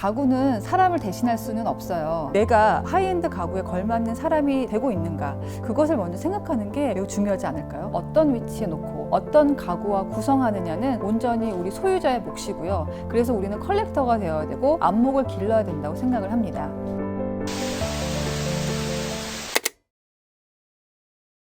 가구는 사람을 대신할 수는 없어요. 내가 하이엔드 가구에 걸맞는 사람이 되고 있는가, 그것을 먼저 생각하는 게 매우 중요하지 않을까요? 어떤 위치에 놓고 어떤 가구와 구성하느냐는 온전히 우리 소유자의 몫이고요. 그래서 우리는 컬렉터가 되어야 되고 안목을 길러야 된다고 생각을 합니다.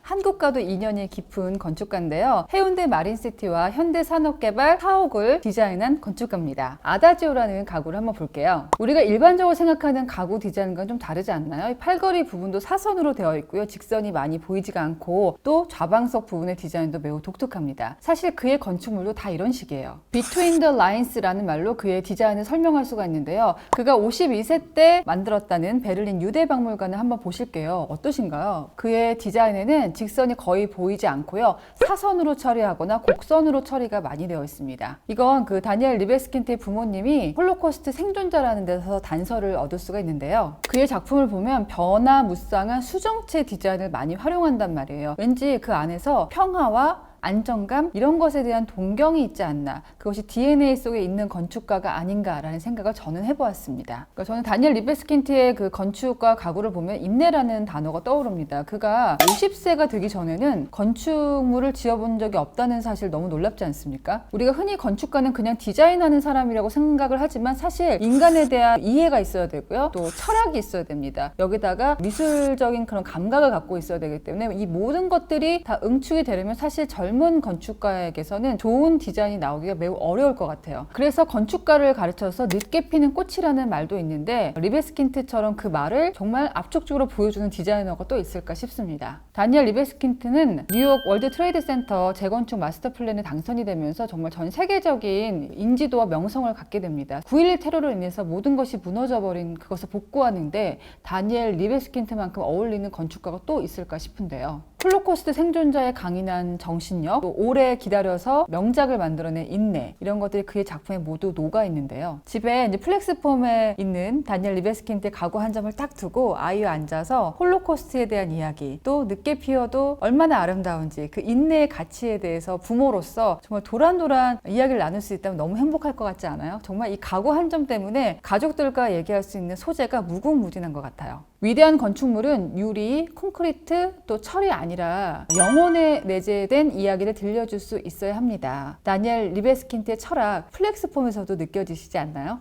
한국과도 인연이 깊은 건축가인데요. 해운대 마린시티와 현대산업개발 사옥을 디자인한 건축가입니다. 아다지오라는 가구를 한번 볼게요. 우리가 일반적으로 생각하는 가구 디자인과는 좀 다르지 않나요? 이 팔걸이 부분도 사선으로 되어 있고요. 직선이 많이 보이지가 않고 또 좌방석 부분의 디자인도 매우 독특합니다. 사실 그의 건축물도 다 이런 식이에요. Between the Lines라는 말로 그의 디자인을 설명할 수가 있는데요. 그가 52세 때 만들었다는 베를린 유대박물관을 한번 보실게요. 어떠신가요? 그의 디자인에는 직선이 거의 보이지 않고요. 사선으로 처리하거나 곡선으로 처리가 많이 되어 있습니다. 이건 그 다니엘 리베스킨트의 부모님이 홀로코스트 생존자라는 데서 단서를 얻을 수가 있는데요. 그의 작품을 보면 변화무쌍한 수정체 디자인을 많이 활용한단 말이에요. 왠지 그 안에서 평화와 안정감, 이런 것에 대한 동경이 있지 않나, 그것이 DNA 속에 있는 건축가가 아닌가라는 생각을 저는 해보았습니다. 그러니까 저는 다니엘 리베스킨트의 그 건축과 가구를 보면 인내라는 단어가 떠오릅니다. 그가 50세가 되기 전에는 건축물을 지어본 적이 없다는 사실 너무 놀랍지 않습니까? 우리가 흔히 건축가는 그냥 디자인하는 사람이라고 생각을 하지만 사실 인간에 대한 이해가 있어야 되고요. 또 철학이 있어야 됩니다. 여기다가 미술적인 그런 감각을 갖고 있어야 되기 때문에 이 모든 것들이 다 응축이 되려면 사실 젊은 건축가에게서는 좋은 디자인이 나오기가 매우 어려울 것 같아요. 그래서 건축가를 가르쳐서 늦게 피는 꽃이라는 말도 있는데 리베스킨트처럼 그 말을 정말 압축적으로 보여주는 디자이너가 또 있을까 싶습니다. 다니엘 리베스킨트는 뉴욕 월드 트레이드 센터 재건축 마스터 플랜에 당선이 되면서 정말 전 세계적인 인지도와 명성을 갖게 됩니다. 9.11 테러로 인해서 모든 것이 무너져버린 그것을 복구하는데 다니엘 리베스킨트만큼 어울리는 건축가가 또 있을까 싶은데요. 홀로코스트 생존자의 강인한 정신력, 또 오래 기다려서 명작을 만들어낸 인내, 이런 것들이 그의 작품에 모두 녹아 있는데요. 집에 이제 플렉스폼에 있는 다니엘 리베스킨트의 가구 한 점을 딱 두고 아이와 앉아서 홀로코스트에 대한 이야기, 또 늦게 피어도 얼마나 아름다운지 그 인내의 가치에 대해서 부모로서 정말 도란도란 이야기를 나눌 수 있다면 너무 행복할 것 같지 않아요? 정말 이 가구 한 점 때문에 가족들과 얘기할 수 있는 소재가 무궁무진한 것 같아요. 위대한 건축물은 유리, 콘크리트, 또 철이 아니라 영혼에 내재된 이야기를 들려줄 수 있어야 합니다. 다니엘 리베스킨트의 철학, 플렉스폼에서도 느껴지시지 않나요?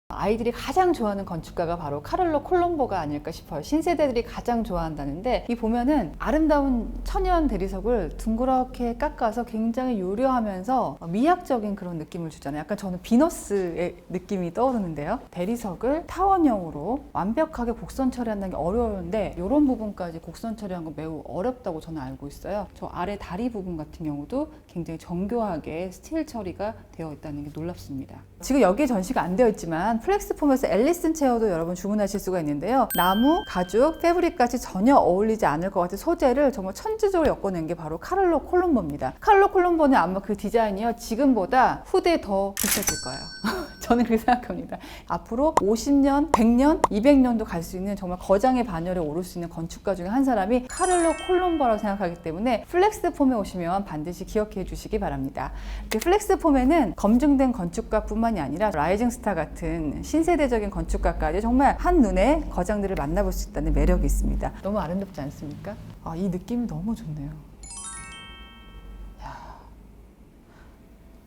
아이들이 가장 좋아하는 건축가가 바로 카를로 콜롬보가 아닐까 싶어요. 신세대들이 가장 좋아한다는데 이 보면은 아름다운 천연 대리석을 둥그렇게 깎아서 굉장히 요려하면서 미학적인 그런 느낌을 주잖아요. 약간 저는 비너스의 느낌이 떠오르는데요. 대리석을 타원형으로 완벽하게 곡선 처리한다는 게 어려운데 이런 부분까지 곡선 처리한 건 매우 어렵다고 저는 알고 있어요. 저 아래 다리 부분 같은 경우도 굉장히 정교하게 스틸 처리가 되어 있다는 게 놀랍습니다. 지금 여기에 전시가 안 되어 있지만 플렉스폼에서 앨리슨 체어도 여러분 주문하실 수가 있는데요. 나무, 가죽, 패브릭까지 전혀 어울리지 않을 것 같은 소재를 정말 천지적으로 엮어낸 게 바로 카를로 콜롬보입니다. 카를로 콜롬보는 아마 그 디자인이요, 지금보다 후대에 더 비싸질 거예요. 저는 그렇게 생각합니다. 앞으로 50년, 100년, 200년도 갈 수 있는 정말 거장의 반열에 오를 수 있는 건축가 중에 한 사람이 카를로 콜롬보라고 생각하기 때문에 플렉스폼에 오시면 반드시 기억해 주시기 바랍니다. 플렉스폼에는 검증된 건축가뿐만이 아니라 라이징 스타 같은 신세대적인 건축가까지 정말 한눈에 거장들을 만나볼 수 있다는 매력이 있습니다. 너무 아름답지 않습니까? 이 느낌이 너무 좋네요.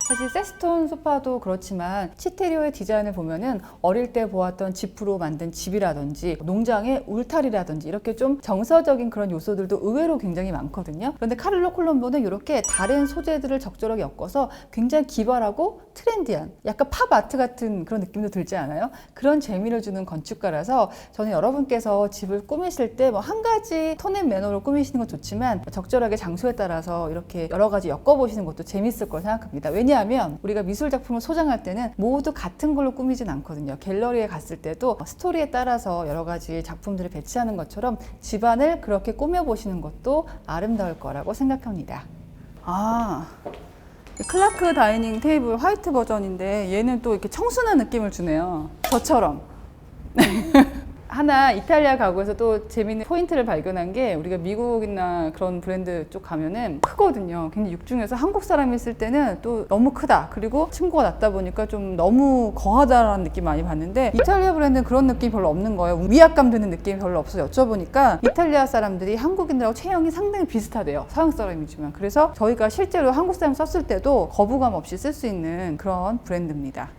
사실 세스톤 소파도 그렇지만 치테리오의 디자인을 보면은 어릴 때 보았던 지프로 만든 집이라든지 농장의 울타리라든지 이렇게 좀 정서적인 그런 요소들도 의외로 굉장히 많거든요. 그런데 카를로 콜롬보는 이렇게 다른 소재들을 적절하게 엮어서 굉장히 기발하고 트렌디한, 약간 팝 아트 같은 그런 느낌도 들지 않아요? 그런 재미를 주는 건축가라서 저는 여러분께서 집을 꾸미실 때 뭐 한 가지 톤 앤 매너로 꾸미시는 건 좋지만 적절하게 장소에 따라서 이렇게 여러 가지 엮어보시는 것도 재밌을 거라 생각합니다. 왜냐하면 우리가 미술 작품을 소장할 때는 모두 같은 걸로 꾸미진 않거든요. 갤러리에 갔을 때도 스토리에 따라서 여러 가지 작품들을 배치하는 것처럼 집안을 그렇게 꾸며보시는 것도 아름다울 거라고 생각합니다. 클라크 다이닝 테이블 화이트 버전인데 얘는 또 이렇게 청순한 느낌을 주네요. 저처럼. 하나 이탈리아 가구에서 또 재밌는 포인트를 발견한 게 우리가 미국이나 그런 브랜드 쪽 가면은 크거든요. 굉장히 육중에서 한국 사람이 있을 때는 또 너무 크다. 그리고 층고가 낮다 보니까 좀 너무 거하다라는 느낌 많이 받는데 이탈리아 브랜드는 그런 느낌이 별로 없는 거예요. 위압감 드는 느낌이 별로 없어서 여쭤보니까 이탈리아 사람들이 한국인들하고 체형이 상당히 비슷하대요. 서양 사람이지만. 그래서 저희가 실제로 한국 사람 썼을 때도 거부감 없이 쓸 수 있는 그런 브랜드입니다.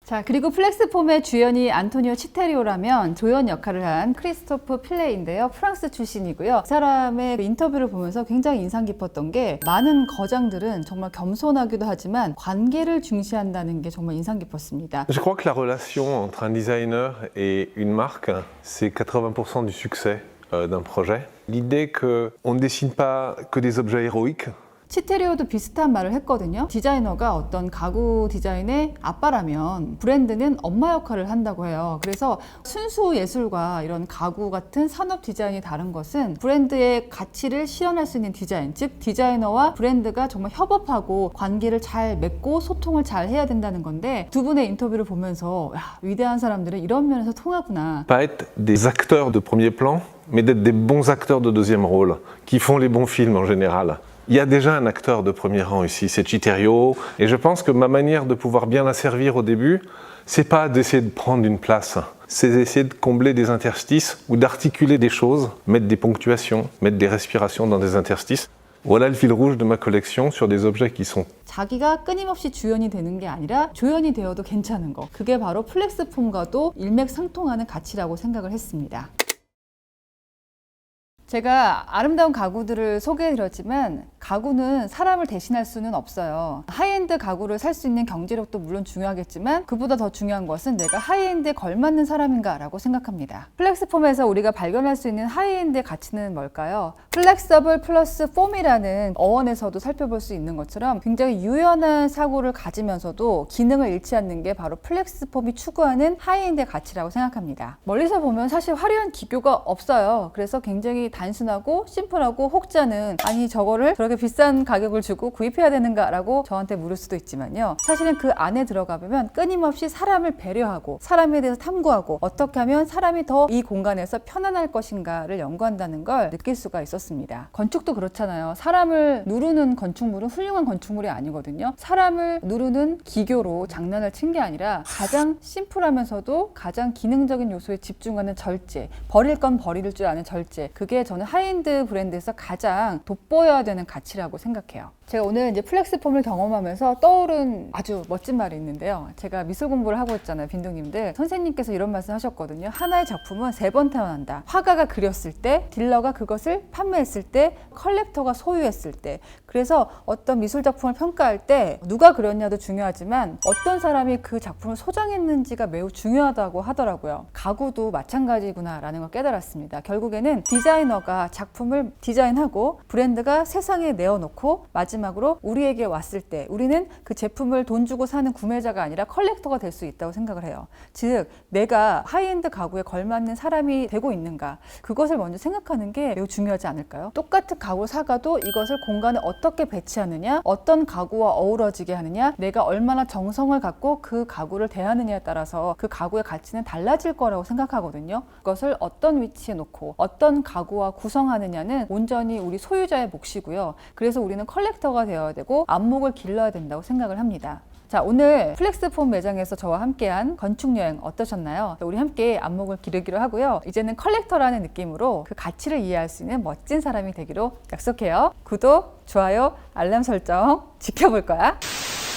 자, 그리고 플렉스폼의 주연이 안토니오 치테리오라면 조연 역할을 한 크리스토프 필레인데요. 프랑스 출신이고요. 그 사람의 인터뷰를 보면서 굉장히 인상 깊었던 게 많은 거장들은 정말 겸손하기도 하지만 관계를 중시한다는 게 정말 인상 깊었습니다. Je crois que la relation entre un designer et une marque, c'est 80% du succès d'un projet. L'idée qu'on ne dessine pas que des objets héroïques. 치테리오도 비슷한 말을 했거든요. 디자이너가 어떤 가구 디자인의 아빠라면 브랜드는 엄마 역할을 한다고 해요. 그래서 순수 예술과 이런 가구 같은 산업 디자인이 다른 것은 브랜드의 가치를 실현할 수 있는 디자인, 즉 디자이너와 브랜드가 정말 협업하고 관계를 잘 맺고 소통을 잘 해야 된다는 건데 두 분의 인터뷰를 보면서 야, 위대한 사람들은 이런 면에서 통하구나. Pas être des acteurs de premier plan, mais d'être des bons acteurs de deuxième rôle, qui font les bons films en général. Il y a déjà un acteur de premier rang ici, c'est Citerio, et je pense que ma manière de pouvoir bien la servir au début, c'est pas d'essayer de prendre une place, c'est d'essayer de combler des interstices ou d'articuler des choses, mettre des ponctuations, mettre des respirations dans des interstices. Voilà le fil rouge de ma collection sur des objets qui sont 자기가 끊임없이 주연이 되는 게 아니라 조연이 되어도 괜찮은 거. 그게 바로 플렉스폼과도 일맥상통하는 가치라고 생각을 했습니다. 제가 아름다운 가구들을 소개해드렸지만 가구는 사람을 대신할 수는 없어요. 하이엔드 가구를 살 수 있는 경제력도 물론 중요하겠지만 그보다 더 중요한 것은 내가 하이엔드에 걸맞는 사람인가 라고 생각합니다. 플렉스폼에서 우리가 발견할 수 있는 하이엔드의 가치는 뭘까요? 플렉서블 플러스 폼이라는 어원에서도 살펴볼 수 있는 것처럼 굉장히 유연한 사고를 가지면서도 기능을 잃지 않는 게 바로 플렉스폼이 추구하는 하이엔드의 가치라고 생각합니다. 멀리서 보면 사실 화려한 기교가 없어요. 그래서 굉장히 단순하고 심플하고 혹자는 아니 저거를 저렇게 비싼 가격을 주고 구입해야 되는가 라고 저한테 물을 수도 있지만요. 사실은 그 안에 들어가 보면 끊임없이 사람을 배려하고 사람에 대해서 탐구하고 어떻게 하면 사람이 더 이 공간에서 편안할 것인가를 연구한다는 걸 느낄 수가 있었습니다. 건축도 그렇잖아요. 사람을 누르는 건축물은 훌륭한 건축물이 아니거든요. 사람을 누르는 기교로 장난을 친 게 아니라 가장 심플하면서도 가장 기능적인 요소에 집중하는 절제, 버릴 건 버릴 줄 아는 절제, 그게 저는 하이엔드 브랜드에서 가장 돋보여야 되는 가치라고 생각해요. 제가 오늘 이제 플렉스폼을 경험하면서 떠오른 아주 멋진 말이 있는데요. 제가 미술 공부를 하고 있잖아요, 빈둥님들. 선생님께서 이런 말씀 하셨거든요. 하나의 작품은 3번 태어난다. 화가가 그렸을 때, 딜러가 그것을 판매했을 때, 컬렉터가 소유했을 때. 그래서 어떤 미술 작품을 평가할 때 누가 그렸냐도 중요하지만 어떤 사람이 그 작품을 소장했는지가 매우 중요하다고 하더라고요. 가구도 마찬가지구나 라는 걸 깨달았습니다. 결국에는 디자이너가 작품을 디자인하고 브랜드가 세상에 내어놓고 마지막으로 우리에게 왔을 때 우리는 그 제품을 돈 주고 사는 구매자가 아니라 컬렉터가 될 수 있다고 생각을 해요. 즉 내가 하이엔드 가구에 걸맞는 사람이 되고 있는가, 그것을 먼저 생각하는 게 매우 중요하지 않을까요? 똑같은 가구 사가도 이것을 공간에 어떻게 배치하느냐, 어떤 가구와 어우러지게 하느냐, 내가 얼마나 정성을 갖고 그 가구를 대하느냐에 따라서 그 가구의 가치는 달라질 거라고 생각하거든요. 그것을 어떤 위치에 놓고 어떤 가구와 구성하느냐는 온전히 우리 소유자의 몫이고요. 그래서 우리는 컬렉터가 되어야 되고 안목을 길러야 된다고 생각을 합니다. 자, 오늘 플렉스폼 매장에서 저와 함께한 건축여행 어떠셨나요? 우리 함께 안목을 기르기로 하고요. 이제는 컬렉터라는 느낌으로 그 가치를 이해할 수 있는 멋진 사람이 되기로 약속해요. 구독, 좋아요, 알람 설정 지켜볼 거야.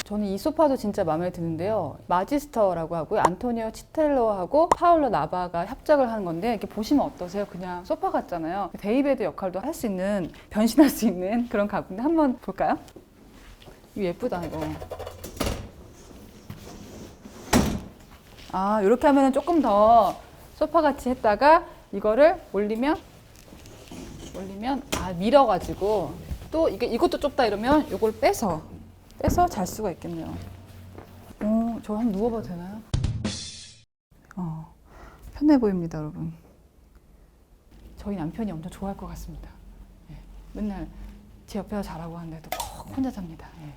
저는 이 소파도 진짜 마음에 드는데요. 마지스터라고 하고요. 안토니오 치텔로하고 파울로 나바가 협작을 한 건데 이렇게 보시면 어떠세요? 그냥 소파 같잖아요. 데이베드 역할도 할 수 있는, 변신할 수 있는 그런 가구인데 한번 볼까요? 이거 예쁘다 이거. 아, 이렇게 하면 조금 더 소파같이 했다가 이거를 올리면 밀어가지고 또 이것도 좁다 이러면 이걸 빼서 잘 수가 있겠네요. 저 한번 누워봐도 되나요? 편해 보입니다, 여러분. 저희 남편이 엄청 좋아할 것 같습니다. 예, 맨날 제 옆에서 자라고 하는데도 꼭 혼자 잡니다. 예,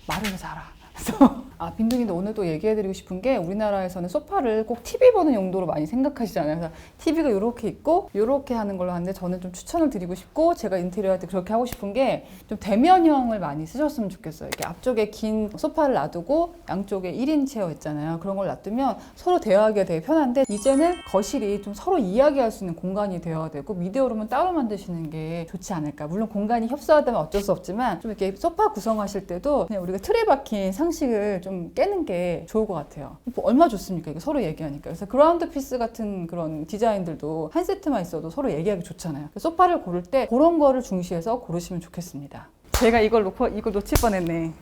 말을 왜 자라. 그래서 아, 빈둥이도 오늘 또 얘기해드리고 싶은 게 우리나라에서는 소파를 꼭 TV 보는 용도로 많이 생각하시잖아요. 그래서 TV가 이렇게 있고 이렇게 하는 걸로 하는데 저는 좀 추천을 드리고 싶고 제가 인테리어 할 때 그렇게 하고 싶은 게 좀 대면형을 많이 쓰셨으면 좋겠어요. 이렇게 앞쪽에 긴 소파를 놔두고 양쪽에 1인 체어 있잖아요. 그런 걸 놔두면 서로 대화하기가 되게 편한데 이제는 거실이 좀 서로 이야기할 수 있는 공간이 되어야 되고 미디어룸은 따로 만드시는 게 좋지 않을까. 물론 공간이 협소하다면 어쩔 수 없지만 좀 이렇게 소파 구성하실 때도 그냥 우리가 틀에 박힌 상식을 좀 깨는 게 좋을 것 같아요. 얼마 좋습니까? 이게 서로 얘기하니까. 그래서 그라운드 피스 같은 그런 디자인들도 한 세트만 있어도 서로 얘기하기 좋잖아요. 소파를 고를 때 그런 거를 중시해서 고르시면 좋겠습니다. 제가 이걸 놓칠 뻔했네.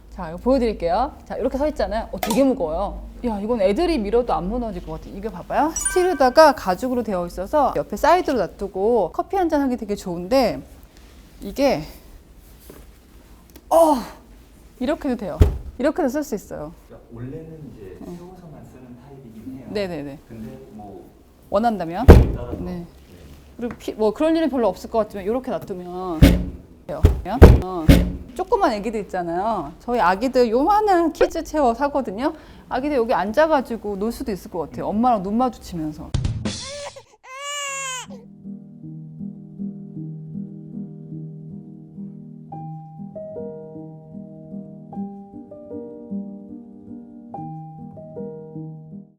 자, 이거 보여드릴게요. 자, 이렇게 서 있잖아요. 되게 무거워요. 야, 이건 애들이 밀어도 안 무너질 것 같아요. 이거 봐봐요. 스틸에다가 가죽으로 되어 있어서 옆에 사이드로 놔두고 커피 한잔 하기 되게 좋은데 이게 이렇게도 돼요. 이렇게도 쓸 수 있어요. 그러니까 원래는 이제 세워서만 쓰는 타입이긴 해요. 네네네. 근데 뭐 원한다면. 따라서 네. 그리고 뭐 그런 일은 별로 없을 것 같지만 이렇게 놔두면 돼요. 조그만 애기들 있잖아요. 저희 아기들 요만한 키즈 체어 사거든요. 아기들 여기 앉아가지고 놀 수도 있을 것 같아요. 엄마랑 눈 마주치면서.